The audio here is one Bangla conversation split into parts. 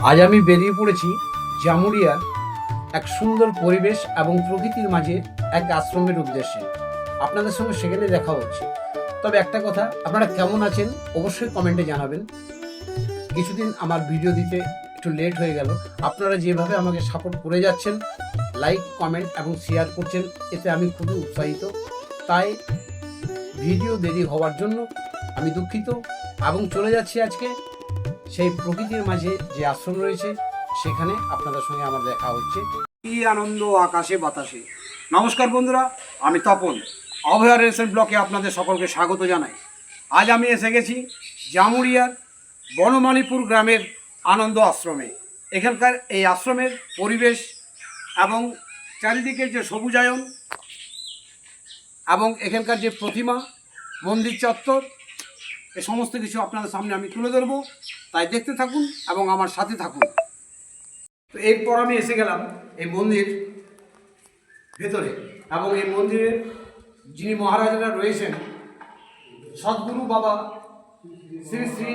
আজ আমি বেরিয়ে পড়েছি জামুরিয়ার এক সুন্দর পরিবেশ এবং প্রকৃতির মাঝে এক আশ্রমের উদ্দেশ্যে। আপনাদের সঙ্গে সেখানে দেখা হচ্ছে। তবে একটা কথা, আপনারা কেমন আছেন অবশ্যই কমেন্টে জানাবেন। কিছুদিন আমার ভিডিও দিতে একটু লেট হয়ে গেল। আপনারা যেভাবে আমাকে সাপোর্ট করে যাচ্ছেন, লাইক, কমেন্ট এবং শেয়ার করছেন, এতে আমি খুবই উৎসাহিত। তাই ভিডিও দেরি হওয়ার জন্য আমি দুঃখিত এবং চলে যাচ্ছি আজকে সেই প্রকৃতির মাঝে যে আশ্রম রয়েছে সেখানে আপনাদের সঙ্গে আমার দেখা হচ্ছে। কি আনন্দ আকাশে বাতাসে। নমস্কার বন্ধুরা, আমি তপন, অভয়ারণ্য ব্লকে আপনাদের সকলকে স্বাগত জানাই। আজ আমি এসে গেছি জামুরিয়ার বনমালীপুর গ্রামের আনন্দ আশ্রমে। এখানকার এই আশ্রমের পরিবেশ এবং চারিদিকের যে সবুজায়ন এবং এখানকার যে প্রতিমা, মন্দির চত্বর, এ সমস্ত কিছু আপনাদের সামনে আমি তুলে ধরবো। তাই দেখতে থাকুন এবং আমার সাথে থাকুন। তো এরপর আমি এসে গেলাম এই মন্দির ভেতরে, এবং এই মন্দিরের যিনি মহারাজারা রয়েছেন সদ্গুরু বাবা শ্রী শ্রী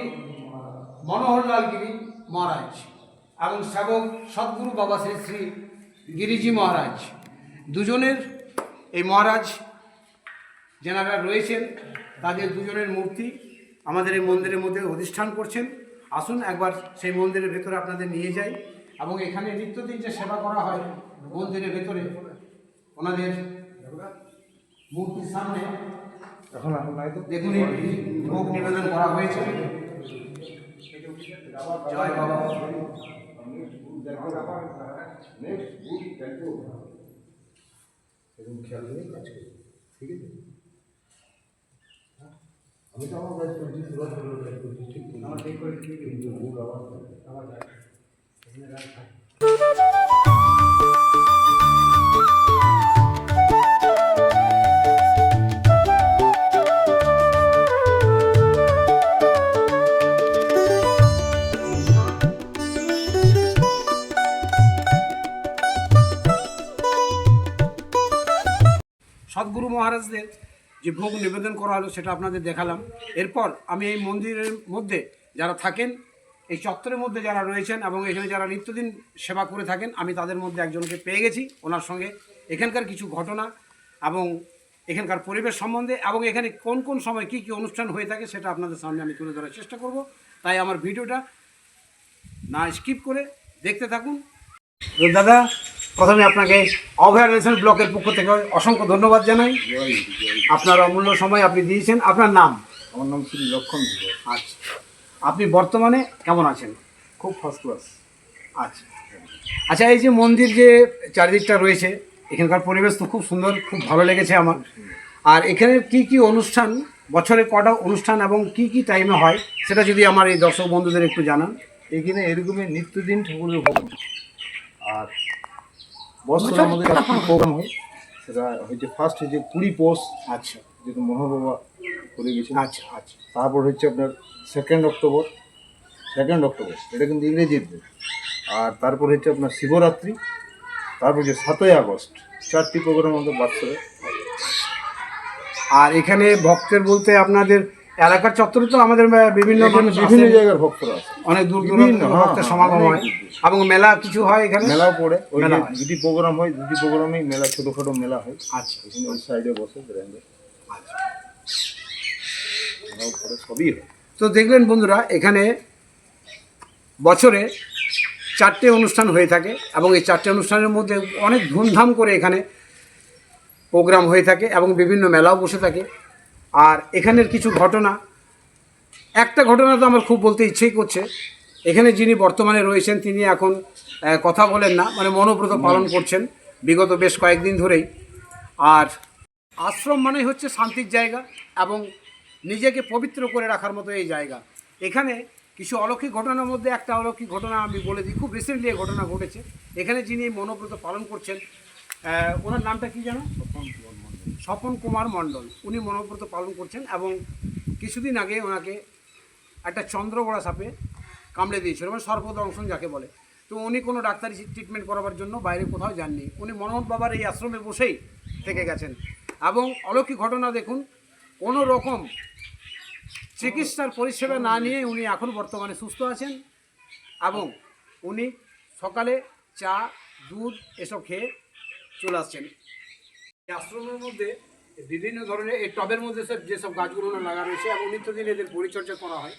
মনোহরলাল গিরি মহারাজ এবং সেবক সদ্গুরু বাবা শ্রী শ্রী গিরিজি মহারাজ, দুজনের এই মহারাজ যেনারা রয়েছেন তাদের দুজনের মূর্তি আমাদের এই মন্দিরের মধ্যে অধিষ্ঠান করছেন। আসুন একবার সেই মন্দিরের ভেতরে আপনাদের নিয়ে যাই এবং এখানে নিত্যদিন যে সেবা করা হয় মন্দিরের ভেতরে ওনাদের মূর্তির সামনে এখন দেখুন ভোগ নিবেদন করা হয়েছে। জয় বাবা। খেয়াল করে কাজ করি, ঠিক আছে? আমি তো আমার কাজ করছি, শুরুয়াত কাজ করছি, ঠিক আমার ঠিক করে কিন্তু ভুল আমার সদ্গুরু মহারাজদের যে ভোগ নিবেদন করা হলো সেটা আপনাদের দেখালাম। এরপর আমি এই মন্দিরের মধ্যে যারা থাকেন, এই চত্বরের মধ্যে যারা রয়েছেন এবং এখানে যারা নিত্যদিন সেবা করে থাকেন, আমি তাদের মধ্যে একজনকে পেয়ে গেছি। ওনার সঙ্গে এখানকার কিছু ঘটনা এবং এখানকার পরিবেশ সম্বন্ধে এবং এখানে কোন কোন সময় কী কী অনুষ্ঠান হয়ে থাকে সেটা আপনাদের সামনে আমি তুলে ধরার চেষ্টা করব। তাই আমার ভিডিওটা না স্কিপ করে দেখতে থাকুন। দাদা, প্রথমে আপনাকে অভয়ারণ্য ব্লকের পক্ষ থেকে অসংখ্য ধন্যবাদ জানাই। আপনার অমূল্য সময় আপনি দিয়েছেন। আপনার নাম? আমার নাম শ্রী লক্ষণ। আচ্ছা, আপনি বর্তমানে কেমন আছেন? খুব ফার্স্ট ক্লাস। আচ্ছা আচ্ছা, এই যে মন্দির যে চারিদিকটা রয়েছে, এখানকার পরিবেশ তো খুব সুন্দর, খুব ভালো লেগেছে আমার। আর এখানে কি কি অনুষ্ঠান, বছরে কটা অনুষ্ঠান এবং কি কি টাইমে হয় সেটা যদি আমার এই দর্শক বন্ধুদের একটু জানান। এখানে এরকমই নিত্যদিন ঠাকুরের ভোগ, আর বছরে আমাদের একটা প্রোগ্রাম হয়, সেটা হচ্ছে ফার্স্ট হচ্ছে 20 পৌষ। আচ্ছা, যেহেতু মহাবাবা করে গেছেন। আচ্ছা আচ্ছা। তারপর হচ্ছে আপনার 2 অক্টোবর, এটা কিন্তু ইংরেজির দিন। আর তারপর হচ্ছে আপনার শিবরাত্রি, তারপর হচ্ছে 7ই আগস্ট। 4টি প্রোগ্রাম আমাদের বছরে। আর এখানে ভক্তের বলতে আপনাদের এলাকার চত্বরে তো আমাদের বিভিন্ন বিভিন্ন জায়গার ভক্তরা আছে, অনেক দূর দূরান্ত ভক্তের সমাগম হয় এবং মেলা কিছু হয় এখানে। মেলাও পড়ে, ওই মেলা হয়। দুটি প্রোগ্রাম হয়, দুটি প্রোগ্রামেই মেলা, ছোটোখাটো মেলা হয়। আচ্ছা এখানে ওই সাইডে বসে গ্র্যান্ডে আচ্ছা। মেলাও পড়ে, সবই হয়। তো দেখলেন বন্ধুরা, এখানে বছরে 4টে অনুষ্ঠান হয়ে থাকে এবং এই 4টে অনুষ্ঠানের মধ্যে অনেক ধুমধাম করে এখানে প্রোগ্রাম হয়ে থাকে এবং বিভিন্ন মেলাও বসে থাকে। আর এখানের কিছু ঘটনা, একটা ঘটনা তো আমার খুব বলতে ইচ্ছেই করছে। এখানে যিনি বর্তমানে রয়েছেন তিনি এখন কথা বলেন না, মানে মনোব্রত পালন করছেন বিগত বেশ কয়েকদিন ধরেই। আর আশ্রম মানে হচ্ছে শান্তির জায়গা এবং নিজেকে পবিত্র করে রাখার মতো এই জায়গা। এখানে কিছু অলৌকিক ঘটনার মধ্যে একটা অলৌকিক ঘটনা আমি বলে দিই। খুব রিসেন্টলি এই ঘটনা ঘটেছে। এখানে যিনি মনোব্রত পালন করছেন, ওনার নামটা কি জানো? স্বপন কুমার মণ্ডল। উনি মনোব্রত পালন করছেন এবং কিছুদিন আগে ওনাকে একটা চন্দ্রগড়া সাপে কামড়ে দিয়েছিল, মানে সর্পদংশন যাকে বলে। তো উনি কোনো ডাক্তারি ট্রিটমেন্ট করাবার জন্য বাইরে কোথাও যাননি, উনি মনোহর বাবার এই আশ্রমে বসেই থেকে গেছেন। এবং অলৌকিক ঘটনা দেখুন, কোনো রকম চিকিৎসার পরিষেবা না নিয়ে উনি এখন বর্তমানে সুস্থ আছেন এবং উনি সকালে চা দুধ এসব খেয়ে চলে আসছেন। এই আশ্রমের মধ্যে বিভিন্ন ধরনের এই টবের মধ্যে যেসব গাছগুলো লাগা রয়েছে এবং নিত্যদিন এদের পরিচর্যা করা হয়।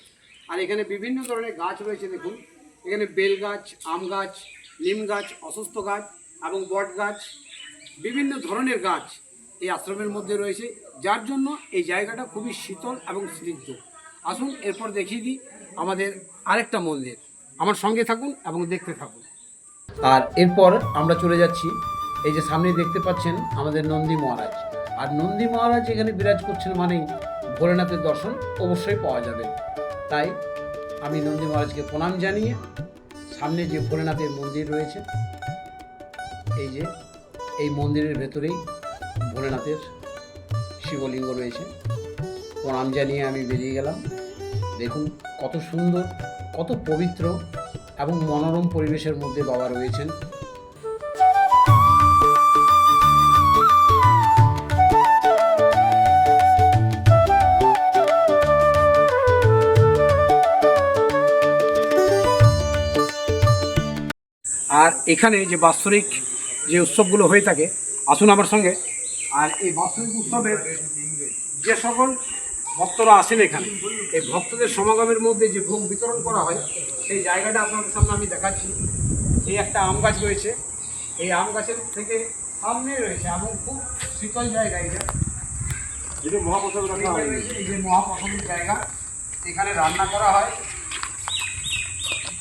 আর এখানে বিভিন্ন ধরনের গাছ রয়েছে, দেখুন এখানে বেল গাছ, আম গাছ, নিম গাছ, অসুস্থ গাছ এবং বট গাছ, বিভিন্ন ধরনের গাছ এই আশ্রমের মধ্যে রয়েছে, যার জন্য এই জায়গাটা খুবই শীতল এবং স্নিগ্ধ। আসুন এরপর দেখিয়ে দিই আমাদের আরেকটা মন্দির। আমার সঙ্গে থাকুন এবং দেখতে থাকুন। আর এরপর আমরা চলে যাচ্ছি, এই যে সামনে দেখতে পাচ্ছেন আমাদের নন্দী মহারাজ। আর নন্দী মহারাজ এখানে বিরাজ করছেন মানেই ভোলেনাথের দর্শন অবশ্যই পাওয়া যাবে। তাই আমি নন্দী মহারাজকে প্রণাম জানিয়ে সামনে যে ভোলেনাথের মন্দির রয়েছে, এই যে এই মন্দিরের ভেতরেই ভোলেনাথের শিবলিঙ্গ রয়েছে, প্রণাম জানিয়ে আমি বেরিয়ে গেলাম। দেখুন কত সুন্দর, কত পবিত্র এবং মনোরম পরিবেশের মধ্যে বাবা রয়েছেন। আর এখানে যে বাৎসরিক যে উৎসবগুলো হয়ে থাকে, আসুন আমার সঙ্গে। আর এই বাৎসরিক উৎসবের যে সকল ভক্তরা আসেন এখানে, এই ভক্তদের সমাগমের মধ্যে যে ভোগ বিতরণ করা হয়, সেই জায়গাটা আপনাদের সামনে আমি দেখাচ্ছি। এই একটা আম গাছ রয়েছে, এই আম গাছের থেকে সামনে রয়েছে এবং খুব শীতল জায়গা এটা, যেটা মহাপ্রসাদ রাখা হয়। এই যে মহাপ্রসাদের জায়গা, এখানে রান্না করা হয়।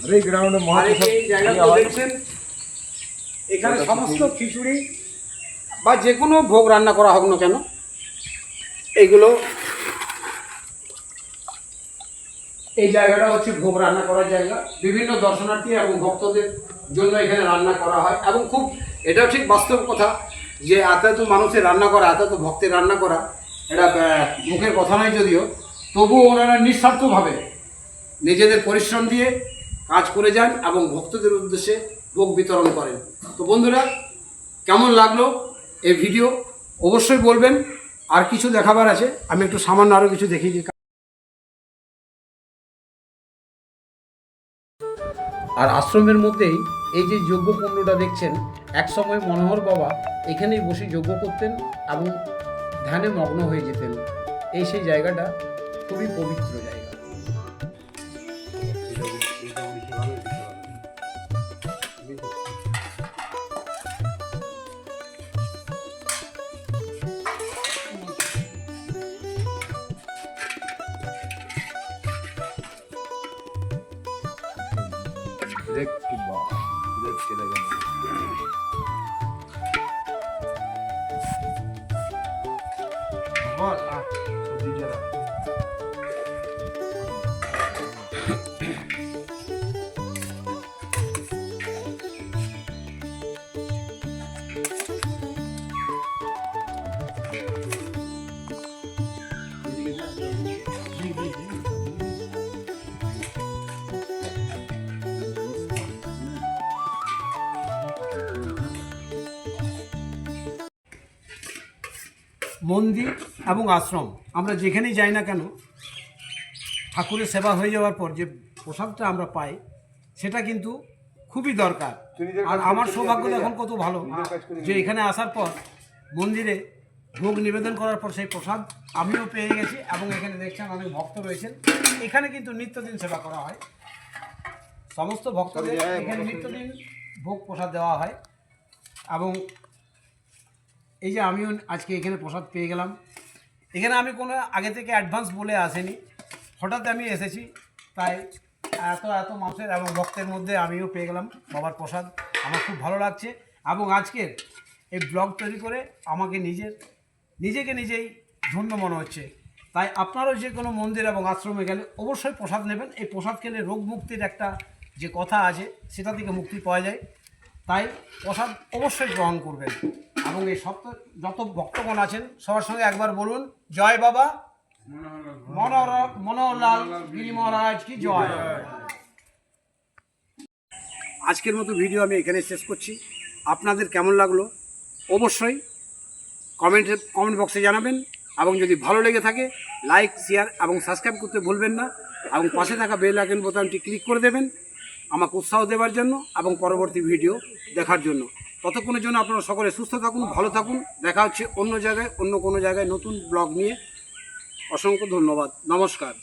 আর এই গ্রাউন্ডে আর মহাপ্রসাদ এই জায়গাটা দেখছেন, এখানে সমস্ত খিচুড়ি বা যে কোনো ভোগ রান্না করা হোক না কেন, এইগুলো এই জায়গাটা হচ্ছে ভোগ রান্না করার জায়গা। বিভিন্ন দর্শনার্থী এবং ভক্তদের জন্য এখানে রান্না করা হয়। এবং খুব এটাও ঠিক বাস্তব কথা যে এত এত মানুষের রান্না করা, এত এত ভক্তের রান্না করা, এটা মুখের কথা নয় যদিও, তবুও ওনারা নিঃস্বার্থভাবে নিজেদের পরিশ্রম দিয়ে কাজ করে যান এবং ভক্তদের উদ্দেশ্যে ভোগ বিতরণ করেন। তো বন্ধুরা, কেমন লাগলো এই ভিডিও অবশ্যই বলবেন। আর কিছু দেখাবার আছে, আমি একটু সামান্য আরও কিছু দেখিয়ে দিই। আর আশ্রমের মধ্যেই এই যে যজ্ঞকুণ্ডটা দেখছেন, একসময় মনোহর বাবা এখানেই বসে যজ্ঞ করতেন এবং ধ্যানে মগ্ন হয়ে যেতেন। এই সেই জায়গাটা খুবই পবিত্র জায়গা। চলে গেল। মন্দির এবং আশ্রম আমরা যেখানেই যাই না কেন, ঠাকুরের সেবা হয়ে যাওয়ার পর যে প্রসাদটা আমরা পাই, সেটা কিন্তু খুবই দরকার। আর আমার সৌভাগ্য এখন কত ভালো যে এখানে আসার পর মন্দিরে ভোগ নিবেদন করার পর সেই প্রসাদ আমিও পেয়ে গেছি। এবং এখানে দেখছেন অনেক ভক্ত রয়েছেন, এখানে কিন্তু নিত্যদিন সেবা করা হয়। সমস্ত ভক্তদের এখানে নিত্যদিন ভোগ প্রসাদ দেওয়া হয়। এবং এই যে আমিও আজকে এখানে প্রসাদ পেয়ে গেলাম। এখানে আমি কোনো আগে থেকে অ্যাডভান্স বলে আসিনি, হঠাৎ আমি এসেছি, তাই এত এত মানুষের এবং ভক্তের মধ্যে আমিও পেয়ে গেলাম বাবার প্রসাদ। আমার খুব ভালো লাগছে এবং আজকের এই ব্লগ তৈরি করে আমাকে নিজেকে নিজেই ধন্য মনে হচ্ছে। তাই আপনারাও যে কোনো মন্দির এবং আশ্রমে গেলে অবশ্যই প্রসাদ নেবেন। এই প্রসাদ খেলে রোগ মুক্তির একটা যে কথা আছে, সেটা থেকে মুক্তি পাওয়া যায়। তাই প্রসাদ অবশ্যই গ্রহণ করবেন। এবং এই যত ভক্তগণ আছেন সবার সঙ্গে একবার বলুন, জয় বাবা মনোহরলাল গিরি মহারাজ কি জয়। আজকের মতো ভিডিও আমি এখানে শেষ করছি। আপনাদের কেমন লাগলো অবশ্যই কমেন্ট বক্সে জানাবেন। এবং যদি ভালো লেগে থাকে লাইক, শেয়ার এবং সাবস্ক্রাইব করতে ভুলবেন না। এবং পাশে থাকা বেল আইকন বোতামটি ক্লিক করে দেবেন, আমাকে উৎসাহ দেওয়ার জন্য এবং পরবর্তী ভিডিও দেখার জন্য। ততক্ষণের জন্য আপনারা সকলে সুস্থ থাকুন, ভালো থাকুন। দেখা হচ্ছে অন্য জায়গায়, অন্য কোনো জায়গায় নতুন ব্লগ নিয়ে। অসংখ্য ধন্যবাদ, নমস্কার।